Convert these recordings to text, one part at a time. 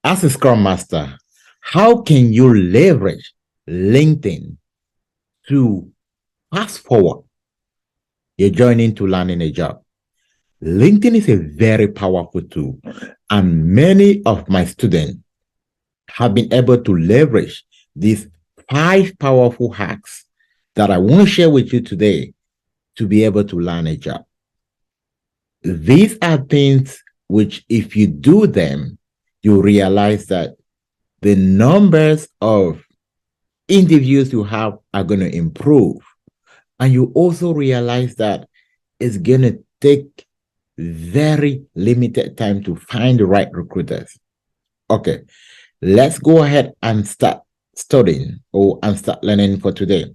As a Scrum Master, how can you leverage LinkedIn to fast forward your journey to landing a job? LinkedIn is a very powerful tool, and many of my students have been able to leverage these 5 powerful hacks that I want to share with you today to be able to land a job. These are things which, if you do them, you realize that the numbers of interviews you have are going to improve. And you also realize that it's going to take very limited time to find the right recruiters. Okay, let's go ahead and start studying and start learning for today.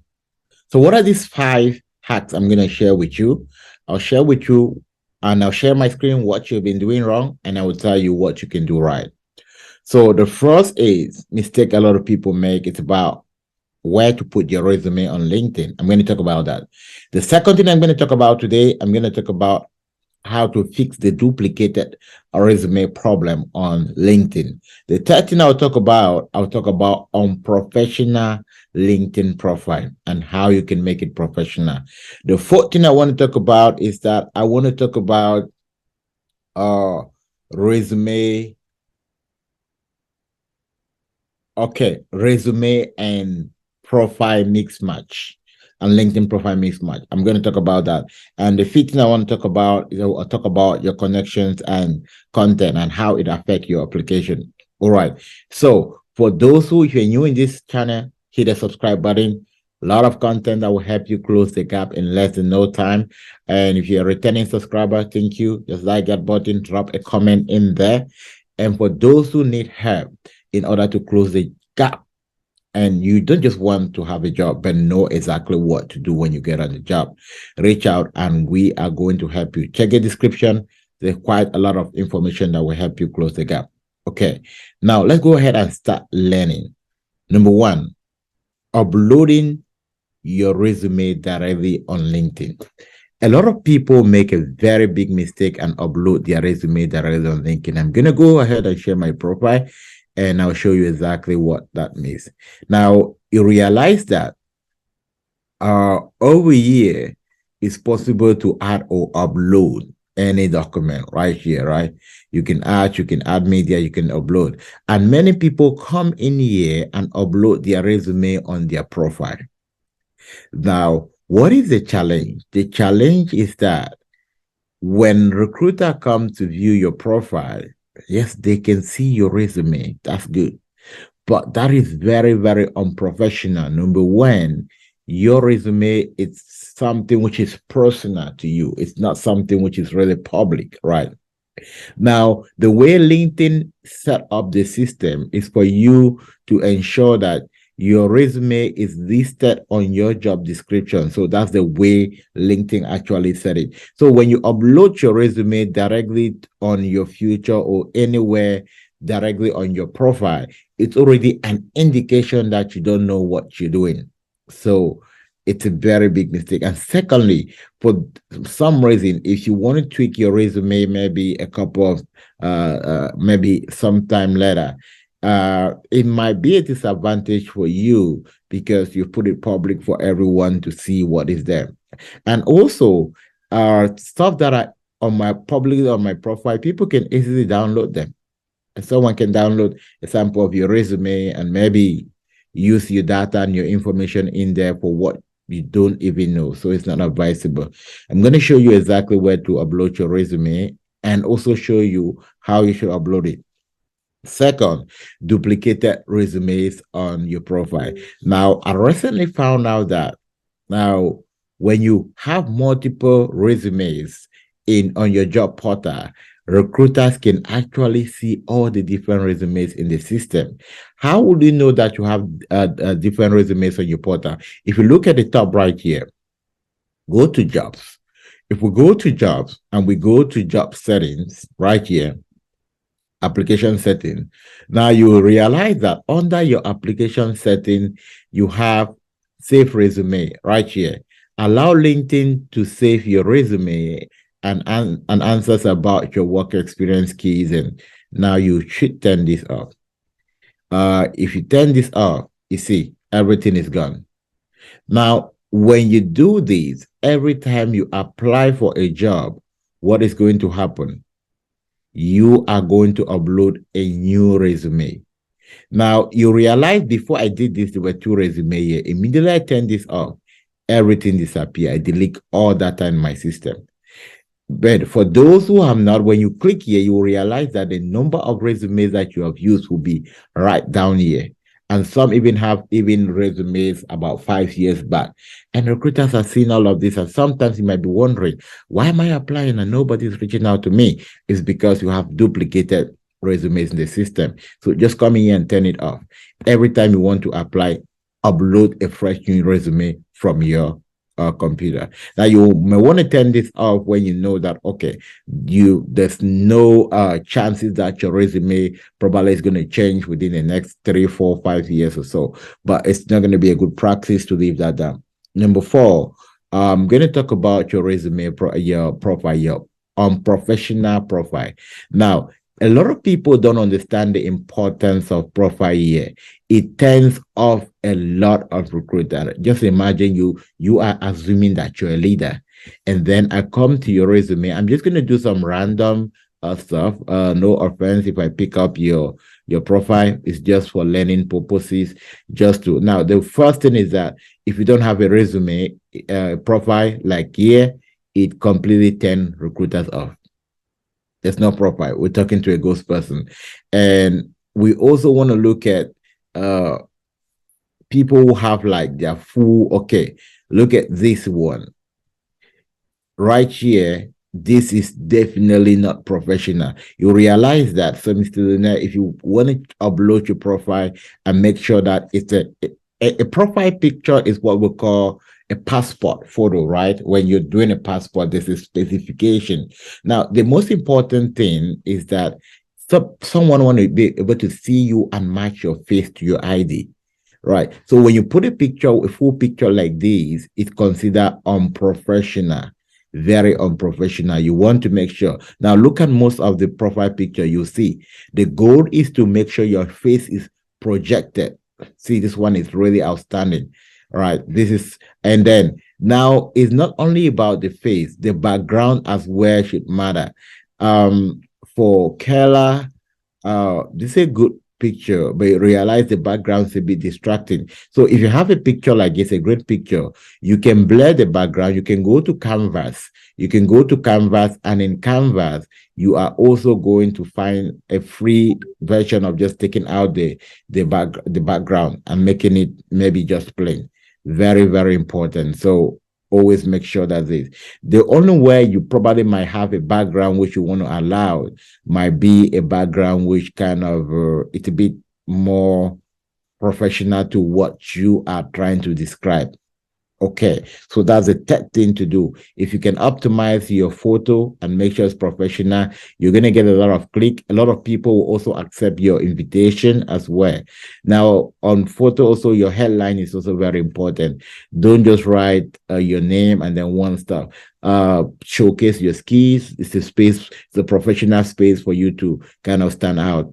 So what are these 5 hacks I'm going to share with you? I'll share with you, and I'll share my screen what you've been doing wrong, and I will tell you what you can do right. So the first is mistake a lot of people make. It's about where to put your resume on LinkedIn. I'm going to talk about that. The second thing I'm going to talk about today, I'm going to talk about how to fix the duplicated resume problem on LinkedIn. The third thing I'll talk about unprofessional LinkedIn profile and how you can make it professional. The fourth thing I want to talk about is that I want to talk about resume and profile mix match and LinkedIn profile mix match. I'm going to talk about that. And the fifth thing I want to talk about is I'll talk about your connections and content and how it affects your application. All right. So for those who, if you're new in this channel, hit the subscribe button. A lot of content that will help you close the gap in less than no time. And if you're a returning subscriber, thank you. Just like that button, drop a comment in there. And for those who need help in order to close the gap, and you don't just want to have a job, but know exactly what to do when you get on the job, reach out and we are going to help you. Check the description. There's quite a lot of information that will help you close the gap. Okay, now let's go ahead and start learning. Number 1, uploading your resume directly on LinkedIn. A lot of people make a very big mistake and upload their resume directly on LinkedIn. I'm going to go ahead and share my profile, and I'll show you exactly what that means. Now, you realize that over here, it's possible to add or upload any document right here, right? You can add media, you can upload. And many people come in here and upload their resume on their profile. Now, what is the challenge? The challenge is that when recruiter comes to view your profile, yes, they can see your resume. That's good. But that is very, very unprofessional. Number 1, your resume is something which is personal to you. It's not something which is really public, right? Now, the way LinkedIn set up the system is for you to ensure that your resume is listed on your job description. So that's the way LinkedIn actually set it. So when you upload your resume directly on your future or anywhere directly on your profile, it's already an indication that you don't know what you're doing. So it's a very big mistake. And secondly, for some reason, if you want to tweak your resume, maybe a couple of, maybe sometime later, it might be a disadvantage for you because you put it public for everyone to see what is there. And also, stuff that are on my profile, people can easily download them. And someone can download a sample of your resume and maybe use your data and your information in there for what you don't even know. So it's not advisable. I'm going to show you exactly where to upload your resume and also show you how you should upload it. Second, duplicated resumes on your profile. Now, I recently found out that now when you have multiple resumes on your job portal, recruiters can actually see all the different resumes in the system. How would you know that you have different resumes on your portal? If you look at the top right here, go to jobs. If we go to jobs and we go to job settings right here, application setting, now you will realize that under your application setting, you have save resume right here. Allow LinkedIn to save your resume and answers about your work experience keys, and now you should turn this off. If you turn this off, you see everything is gone. Now, when you do this, every time you apply for a job, what is going to happen? You are going to upload a new resume. Now, you realize before I did this, there were two resumes here. Immediately I turned this off, everything disappeared. I delete all data in my system. But for those who have not, when you click here, you will realize that the number of resumes that you have used will be right down here. And some even have resumes about 5 years back. And recruiters are seeing all of this. And sometimes you might be wondering, why am I applying and nobody's reaching out to me? It's because you have duplicated resumes in the system. So just come in here and turn it off. Every time you want to apply, upload a fresh new resume from your computer. Now you may want to turn this off when you know that okay, there's no chances that your resume probably is going to change within the next 3, 4, 5 years or so. But it's not going to be a good practice to leave that down. Number 4, I'm going to talk about your resume, your profile, your unprofessional profile. Now, a lot of people don't understand the importance of profile here. It turns off a lot of recruiters. Just imagine you are assuming that you're a leader. And then I come to your resume. I'm just going to do some random stuff. No offense if I pick up your profile. It's just for learning purposes. Just to now, the first thing is that if you don't have a resume profile like here, it completely turns recruiters off. It's not profile. We're talking to a ghost person. And we also want to look at people who have like their full, okay, look at this one. Right here, this is definitely not professional. You realize that. So, Mr. Luna, if you want to upload your profile and make sure that it's a profile picture is what we call a passport photo, right? When you're doing a passport, there's a specification. Now, the most important thing is that someone want to be able to see you and match your face to your ID, right? So when you put a full picture like this, it's considered unprofessional, very unprofessional. You want to make sure. Now, look at most of the profile picture you see. The goal is to make sure your face is projected. See, this one is really outstanding. Right. And then now it's not only about the face, the background as well should matter. For Keller, this is a good picture, but you realize the background's a bit distracting. So if you have a picture like this, a great picture, you can blur the background. You can go to Canvas. And in Canvas, you are also going to find a free version of just taking out the background and making it maybe just plain. Very, very important. So always make sure that the only way you probably might have a background which you want to allow might be a background which kind of it's a bit more professional to what you are trying to describe. Okay, so that's the third thing to do. If you can optimize your photo and make sure it's professional, you're going to get a lot of click. A lot of people will also accept your invitation as well. Now, on photo, also, your headline is also very important. Don't just write your name and then one stuff. Showcase your skills. It's a space, it's a professional space for you to kind of stand out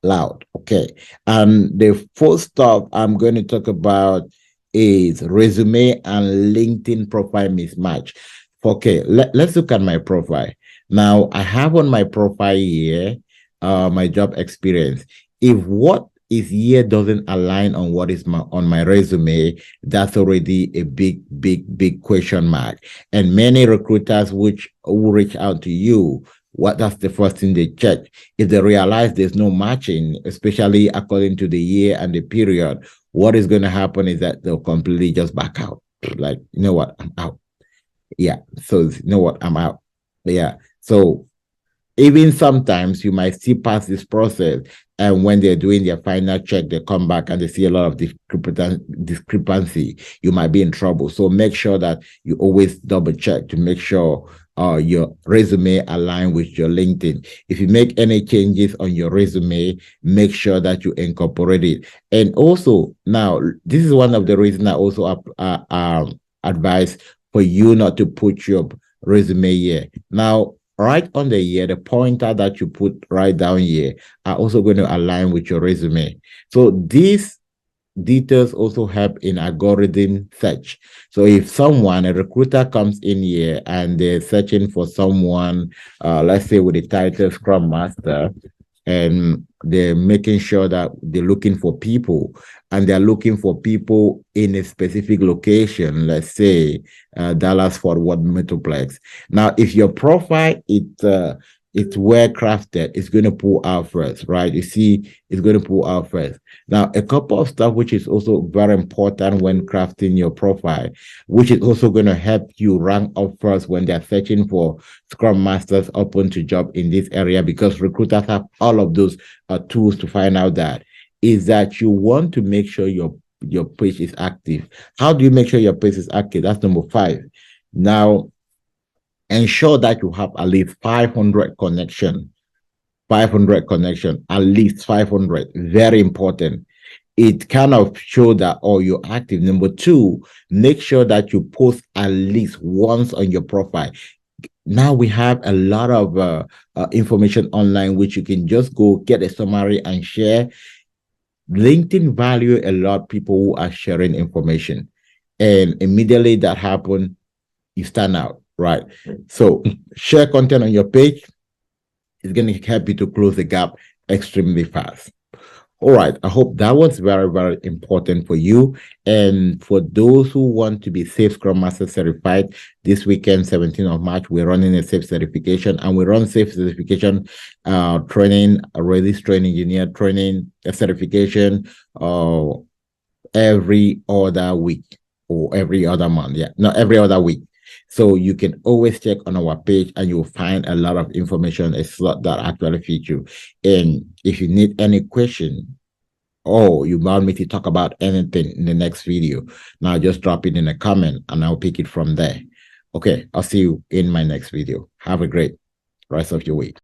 loud. Okay, and the fourth stuff I'm going to talk about is resume and LinkedIn profile mismatch. Okay, let's look at my profile. Now, I have on my profile here my job experience. If what is here doesn't align on what is on my resume, that's already a big question mark. And many recruiters who reach out to you, that's the first thing they check. If they realize there's no matching, especially according to the year and the period, what is going to happen is that they'll completely just back out. Like, you know what, I'm out. Yeah. So, you know what, I'm out. Yeah. So even sometimes you might see past this process, and when they're doing their final check, they come back and they see a lot of discrepancy. You might be in trouble. So make sure that you always double check to make sure your resume align with your LinkedIn. If you make any changes on your resume, make sure that you incorporate it. And also, now, this is one of the reasons I also advise for you not to put your resume here. Now, right on the year, the pointer that you put right down here are also going to align with your resume. So these details also help in algorithm search. So if someone, a recruiter comes in here and they're searching for someone, let's say with the title Scrum Master, and they're making sure that they're looking for people, and they're looking for people in a specific location, let's say Dallas Fort Worth Metroplex. Now, if your profile it's well crafted, it's going to pull out first, right? You see, it's going to pull out first. Now, a couple of stuff which is also very important when crafting your profile, which is also going to help you rank up first when they're searching for Scrum Masters open to job in this area, because recruiters have all of those tools to find out that, is that you want to make sure your page is active. How do you make sure your page is active? That's number 5. Now, ensure that you have at least 500 connection. 500 connection, at least 500. Very important. It kind of show that, oh, you're active. Number 2, make sure that you post at least once on your profile. Now we have a lot of information online which you can just go get a summary and share. LinkedIn value a lot people who are sharing information, and immediately that happen, you stand out, right? So share content on your page. It's going to help you to close the gap extremely fast. All right. I hope that was very, very important for you. And for those who want to be Safe Scrum Master certified, this weekend, 17th of March, we're running a Safe certification, and we run Safe certification training, a release train engineer training, a certification every other week or every other month. Yeah, not every other week. So you can always check on our page and you'll find a lot of information, a slot that actually fits you. And if you need any question, or you want me to talk about anything in the next video, now just drop it in a comment and I'll pick it from there. Okay, I'll see you in my next video. Have a great rest of your week.